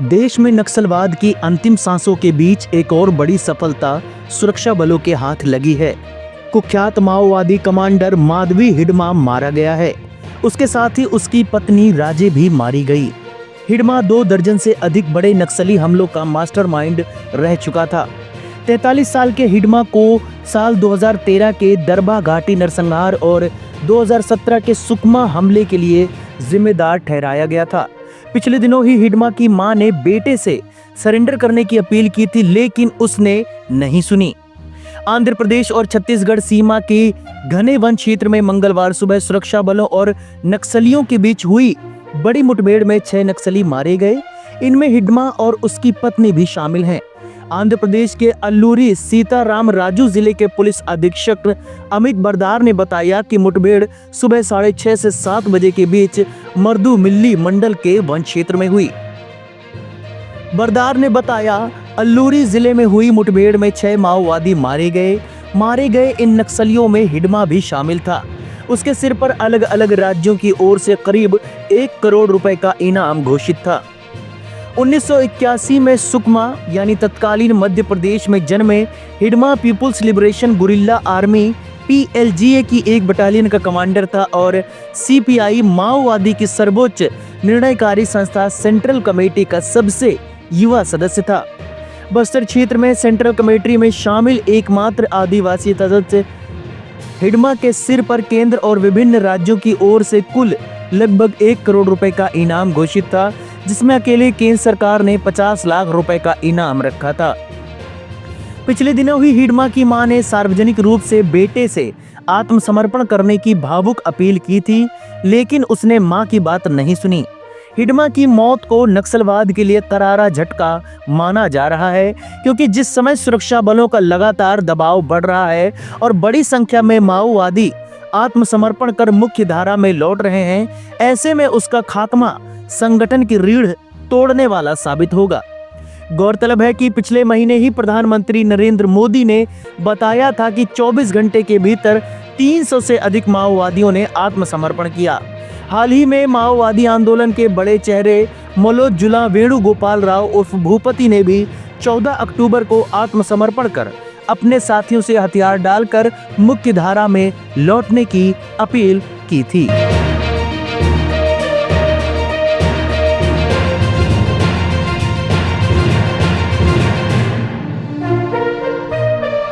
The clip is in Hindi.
देश में नक्सलवाद की अंतिम सांसों के बीच एक और बड़ी सफलता सुरक्षा बलों के हाथ लगी है। कुख्यात माओवादी कमांडर माधवी हिडमा मारा गया है। उसके साथ ही उसकी पत्नी राजे भी मारी गई। हिडमा 2 दर्जन से अधिक बड़े नक्सली हमलों का मास्टरमाइंड रह चुका था। 43 साल के हिडमा को साल 2013 के दरबा घाटी नरसंहार और 2017 के सुकमा हमले के लिए जिम्मेदार ठहराया गया था। पिछले दिनों ही हिडमा की मां ने बेटे से सरेंडर करने की अपील की थी, लेकिन उसने नहीं सुनी। आंध्र प्रदेश और छत्तीसगढ़ सीमा के घने वन क्षेत्र में मंगलवार सुबह सुरक्षा बलों और नक्सलियों के बीच हुई बड़ी मुठभेड़ में 6 नक्सली मारे गए। इनमें हिडमा और उसकी पत्नी भी शामिल हैं। आंध्र प्रदेश के अल्लूरी सीताराम राजू जिले के पुलिस अधीक्षक अमित बरदार ने बताया कि मुठभेड़ सुबह 6:30 से 7 बजे के बीच मर्दू मिल्ली मंडल के वन क्षेत्र में हुई। बरदार ने बताया, अल्लूरी जिले में हुई मुठभेड़ में 6 माओवादी मारे गए। इन नक्सलियों में हिडमा भी शामिल था। उसके सिर पर अलग अलग राज्यों की ओर से करीब 1 करोड़ रुपए का इनाम घोषित था। 1981 में सुकमा यानी तत्कालीन मध्य प्रदेश में जन्मे Hidma people's liberation guerrilla army PLGA की एक बटालियन का कमांडर था और CPI माओवादी की सर्वोच्च निर्णयकारी संस्था सेंट्रल कमेटी का सबसे युवा सदस्य था। बस्तर क्षेत्र में सेंट्रल कमेटी में शामिल एकमात्र आदिवासी सदस्य हिडमा के सिर पर केंद्र और विभिन्न राज्यों की ओर से कुल लगभग 1 करोड़ रुपए का इनाम घोषित था, जिसमें अकेले केंद्र सरकार ने 50 लाख रुपए का इनाम रखा था। पिछले दिनों ही हिडमा की मां ने सार्वजनिक रूप से बेटे से आत्मसमर्पण करने की भावुक अपील की थी, लेकिन उसने मां की बात नहीं सुनी। हिडमा की मौत को नक्सलवाद के लिए करारा झटका माना जा रहा है, क्योंकि जिस समय सुरक्षा बलों का लगातार दबाव बढ़ रहा है और बड़ी संख्या में माओवादी आत्मसमर्पण कर मुख्य धारा में लौट रहे हैं, ऐसे में उसका खात्मा संगठन की रीढ़ तोड़ने वाला साबित होगा। गौरतलब है कि पिछले महीने ही प्रधानमंत्री नरेंद्र मोदी ने बताया था कि 24 घंटे के भीतर 300 से अधिक माओवादियों ने आत्मसमर्पण किया। हाल ही में माओवादी आंदोलन के बड़े चेहरे मलोजुला वेणुगोपाल राव उर्फ भूपति ने भी 14 अक्टूबर को आत्मसमर्पण कर अपने साथियों से हथियार डालकर मुख्य धारा में लौटने की अपील की थी।